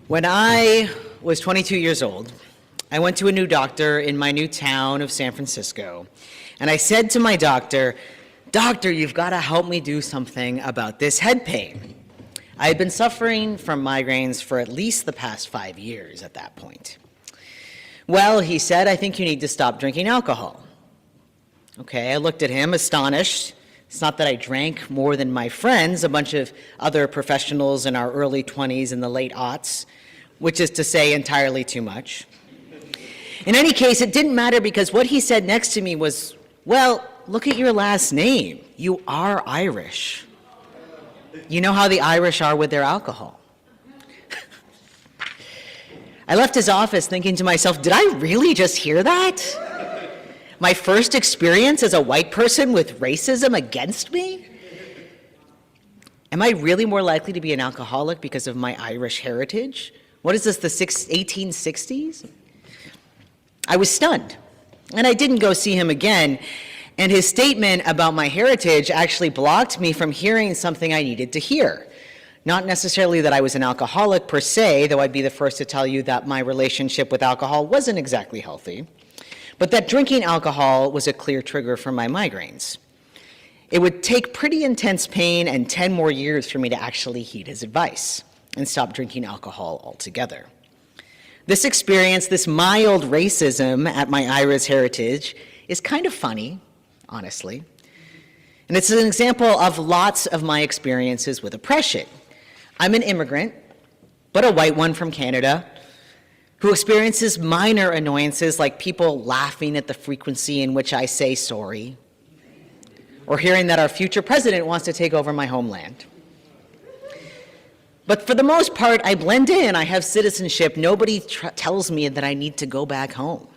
When I was 22 years old, I went to a new doctor in my new town of San Francisco, and I said to my doctor, "Doctor, you've got to help me do something about this head pain." I had been suffering from migraines for at least the past 5 years at that point. "Well," he said, "I think you need to stop drinking alcohol." Okay, I looked at him astonished. It's not that I drank more than my friends, a bunch of other professionals in our early 20s and the late aughts, which is to say entirely too much. In any case, it didn't matter because what he said next to me was, "Well, look at your last name. You are Irish. You know how the Irish are with their alcohol." I left his office thinking to myself, did I really just hear that? My first experience as a white person with racism against me? Am I really more likely to be an alcoholic because of my Irish heritage? What is this, the 1860s? I was stunned, and I didn't go see him again, and his statement about my heritage actually blocked me from hearing something I needed to hear. Not necessarily that I was an alcoholic per se, though I'd be the first to tell you that my relationship with alcohol wasn't exactly healthy, but that drinking alcohol was a clear trigger for my migraines. It would take pretty intense pain and 10 more years for me to actually heed his advice and stop drinking alcohol altogether. This experience, this mild racism at my Irish heritage, is kind of funny, honestly. And it's an example of lots of my experiences with oppression. I'm an immigrant, but a white one from Canada, who experiences minor annoyances like people laughing at the frequency in which I say sorry, or hearing that our future president wants to take over my homeland. But for the most part, I blend in, I have citizenship, nobody tells me that I need to go back home.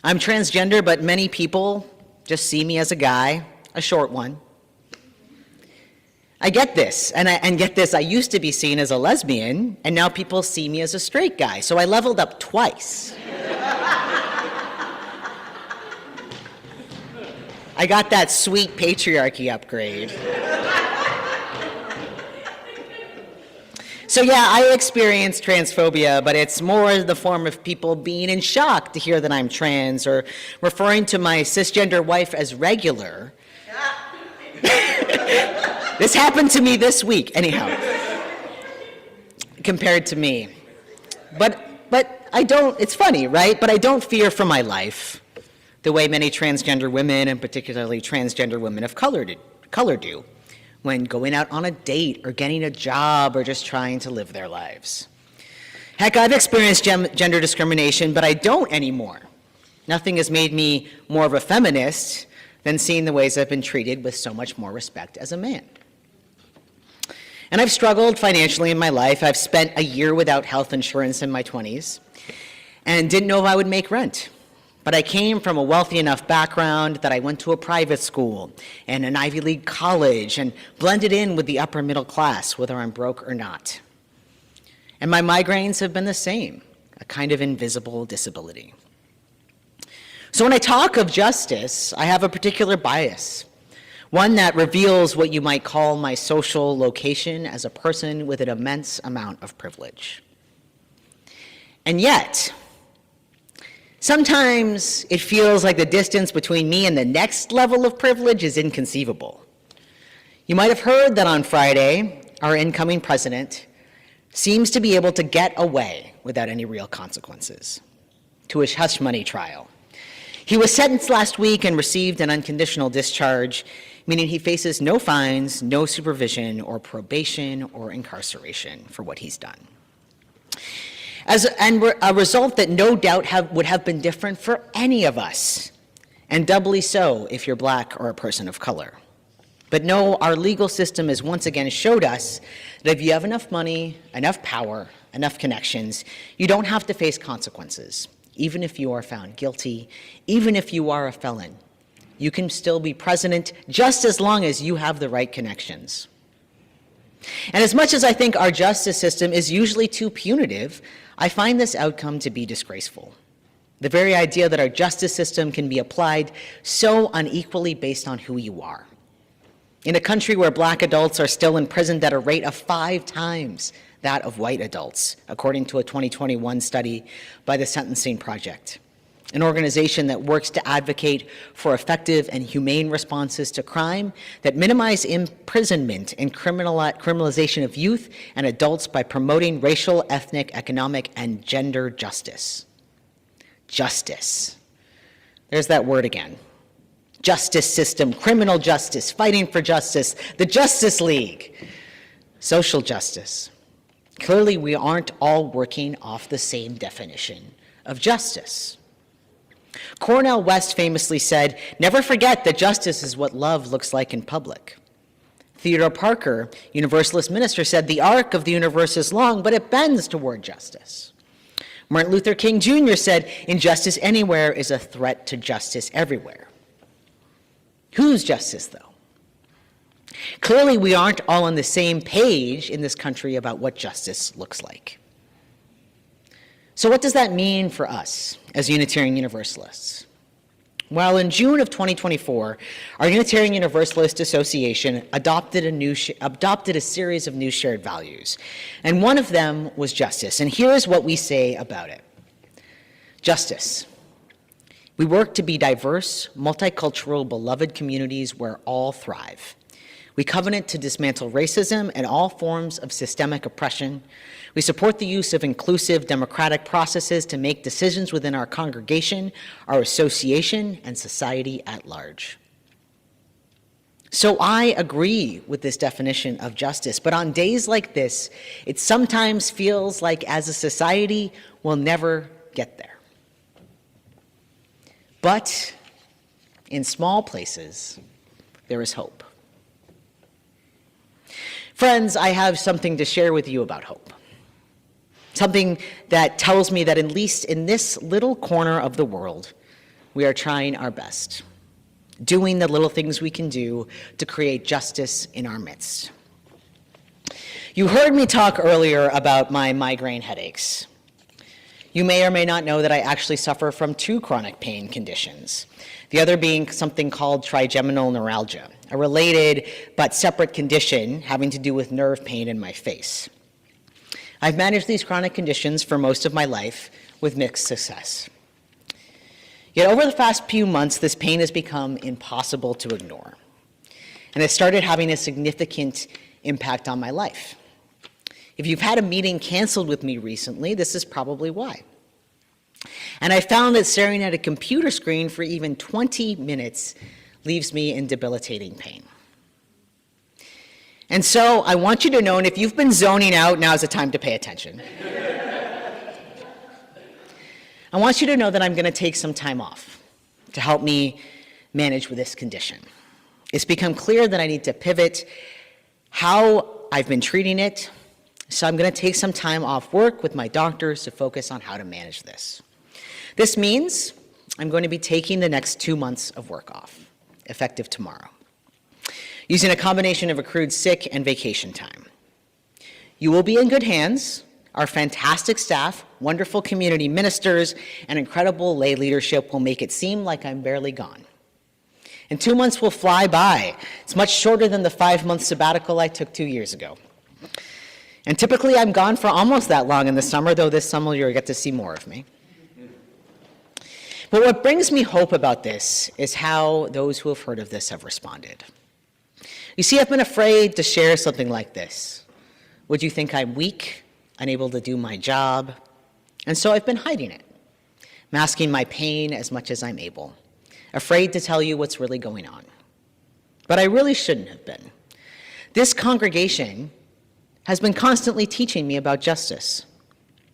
I'm transgender, but many people just see me as a guy, a short one. I get this, and get this, I used to be seen as a lesbian, and now people see me as a straight guy, so I leveled up twice. I got that sweet patriarchy upgrade. So yeah, I experience transphobia, but it's more the form of people being in shock to hear that I'm trans, or referring to my cisgender wife as regular. This happened to me this week, anyhow, compared to me. But I don't, it's funny, right? But I don't fear for my life the way many transgender women, and particularly transgender women of color do, when going out on a date or getting a job or just trying to live their lives. Heck, I've experienced gender discrimination, but I don't anymore. Nothing has made me more of a feminist than seeing the ways I've been treated with so much more respect as a man. And I've struggled financially in my life. I've spent a year without health insurance in my 20s and didn't know if I would make rent. But I came from a wealthy enough background that I went to a private school and an Ivy League college and blended in with the upper middle class, whether I'm broke or not. And my migraines have been the same, a kind of invisible disability. So when I talk of justice, I have a particular bias, one that reveals what you might call my social location as a person with an immense amount of privilege. And yet, sometimes it feels like the distance between me and the next level of privilege is inconceivable. You might have heard that on Friday, our incoming president seems to be able to get away without any real consequences to his hush money trial. He was sentenced last week and received an unconditional discharge, meaning he faces no fines, no supervision or probation or incarceration for what he's done. And a result that no doubt would have been different for any of us, and doubly so if you're black or a person of color. But no, our legal system has once again showed us that if you have enough money, enough power, enough connections, you don't have to face consequences, even if you are found guilty, even if you are a felon. You can still be president just as long as you have the right connections. And as much as I think our justice system is usually too punitive, I find this outcome to be disgraceful. The very idea that our justice system can be applied so unequally based on who you are. In a country where black adults are still imprisoned at a rate of 5 times that of white adults, according to a 2021 study by the Sentencing Project, an organization that works to advocate for effective and humane responses to crime that minimize imprisonment and criminalization of youth and adults by promoting racial, ethnic, economic, and gender justice. Justice. There's that word again. Justice system, criminal justice, fighting for justice, the Justice League, social justice. Clearly, we aren't all working off the same definition of justice. Cornel West famously said, "Never forget that justice is what love looks like in public." Theodore Parker, Universalist minister, said, "The arc of the universe is long, but it bends toward justice." Martin Luther King Jr. said, "Injustice anywhere is a threat to justice everywhere." Whose justice, though? Clearly, we aren't all on the same page in this country about what justice looks like. So what does that mean for us as Unitarian Universalists? Well, in June of 2024, our Unitarian Universalist Association adopted a series of new shared values, and one of them was justice. And here's what we say about it. Justice. We work to be diverse, multicultural, beloved communities where all thrive. We covenant to dismantle racism and all forms of systemic oppression. We support the use of inclusive democratic processes to make decisions within our congregation, our association, and society at large. So I agree with this definition of justice, but on days like this, it sometimes feels like as a society, we'll never get there. But in small places, there is hope. Friends, I have something to share with you about hope. Something that tells me that at least in this little corner of the world, we are trying our best, doing the little things we can do to create justice in our midst. You heard me talk earlier about my migraine headaches. You may or may not know that I actually suffer from 2 chronic pain conditions, the other being something called trigeminal neuralgia, a related but separate condition having to do with nerve pain in my face. I've managed these chronic conditions for most of my life with mixed success. Yet over the past few months, this pain has become impossible to ignore, and it started having a significant impact on my life. If you've had a meeting canceled with me recently, this is probably why. And I found that staring at a computer screen for even 20 minutes leaves me in debilitating pain. And so I want you to know, and if you've been zoning out, now's the time to pay attention. I want you to know that I'm going to take some time off to help me manage with this condition. It's become clear that I need to pivot how I've been treating it, so I'm going to take some time off work with my doctors to focus on how to manage this. This means I'm going to be taking the next 2 months of work off, effective tomorrow, using a combination of accrued sick and vacation time. You will be in good hands. Our fantastic staff, wonderful community ministers, and incredible lay leadership will make it seem like I'm barely gone. And 2 months will fly by. It's much shorter than the 5-month sabbatical I took 2 years ago. And typically I'm gone for almost that long in the summer, though this summer you'll get to see more of me. But what brings me hope about this is how those who have heard of this have responded. You see, I've been afraid to share something like this. Would you think I'm weak, unable to do my job? And so I've been hiding it, masking my pain as much as I'm able, afraid to tell you what's really going on. But I really shouldn't have been. This congregation has been constantly teaching me about justice,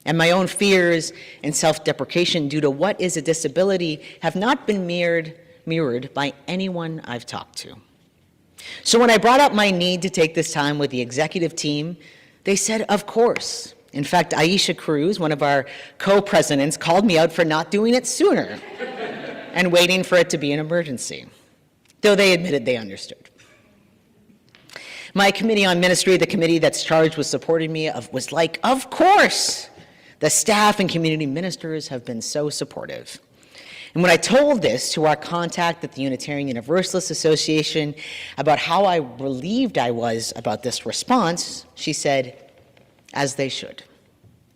and my own fears and self-deprecation due to what is a disability have not been mirrored by anyone I've talked to. So when I brought up my need to take this time with the executive team, they said, of course. In fact, Aisha Cruz, one of our co-presidents, called me out for not doing it sooner and waiting for it to be an emergency, though they admitted they understood. My committee on ministry, the committee that's charged with supporting me, was like, of course. The staff and community ministers have been so supportive. And when I told this to our contact at the Unitarian Universalist Association about how relieved I was about this response, she said, as they should.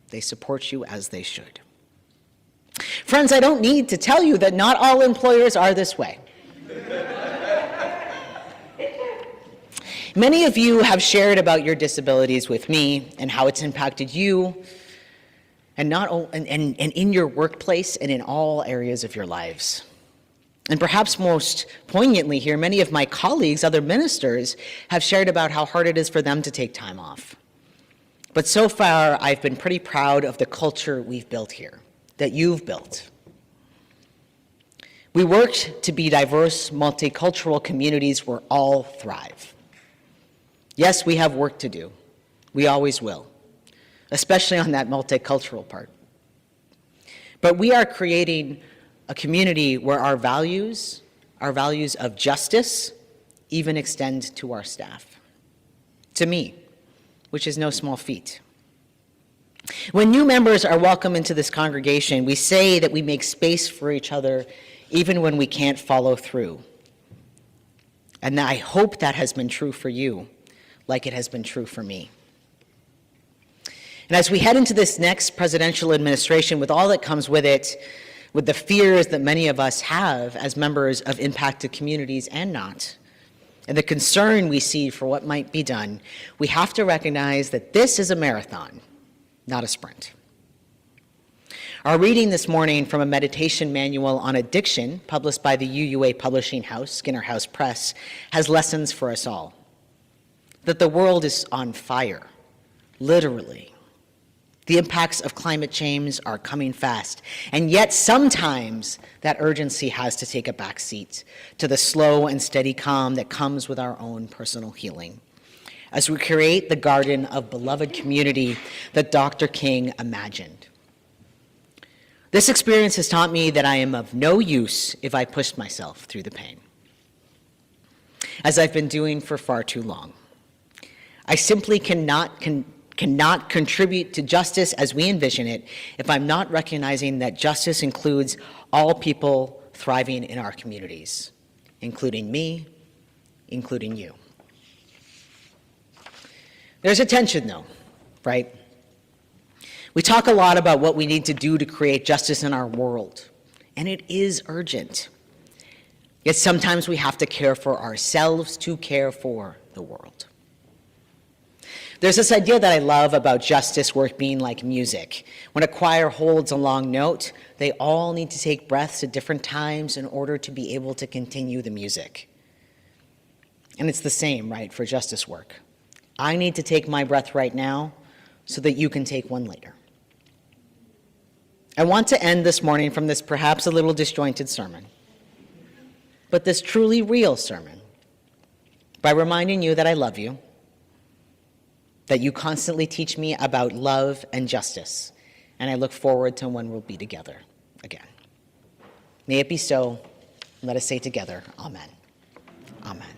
They support you as they should. Friends, I don't need to tell you that not all employers are this way. Many of you have shared about your disabilities with me and how it's impacted you, and in your workplace and in all areas of your lives. And perhaps most poignantly here, many of my colleagues, other ministers, have shared about how hard it is for them to take time off. But so far, I've been pretty proud of the culture we've built here, that you've built. We worked to be diverse, multicultural communities where all thrive. Yes, we have work to do. We always will, especially on that multicultural part. But we are creating a community where our values of justice, even extend to our staff. To me, which is no small feat. When new members are welcome into this congregation, we say that we make space for each other even when we can't follow through. And I hope that has been true for you, like it has been true for me. And as we head into this next presidential administration with all that comes with it, with the fears that many of us have as members of impacted communities and not, and the concern we see for what might be done, we have to recognize that this is a marathon, not a sprint. Our reading this morning from a meditation manual on addiction, published by the UUA Publishing House, Skinner House Press, has lessons for us all. That the world is on fire, literally. The impacts of climate change are coming fast, and yet sometimes that urgency has to take a back seat to the slow and steady calm that comes with our own personal healing, as we create the garden of beloved community that Dr. King imagined. This experience has taught me that I am of no use if I push myself through the pain, as I've been doing for far too long. I simply cannot contribute to justice as we envision it if I'm not recognizing that justice includes all people thriving in our communities, including me, including you. There's a tension though, right? We talk a lot about what we need to do to create justice in our world, and it is urgent. Yet sometimes we have to care for ourselves to care for the world. There's this idea that I love about justice work being like music. When a choir holds a long note, they all need to take breaths at different times in order to be able to continue the music. And it's the same, right, for justice work. I need to take my breath right now so that you can take one later. I want to end this morning from this perhaps a little disjointed sermon, but this truly real sermon, by reminding you that I love you, that you constantly teach me about love and justice, and I look forward to when we'll be together again. May it be so. Let us say together, Amen. Amen.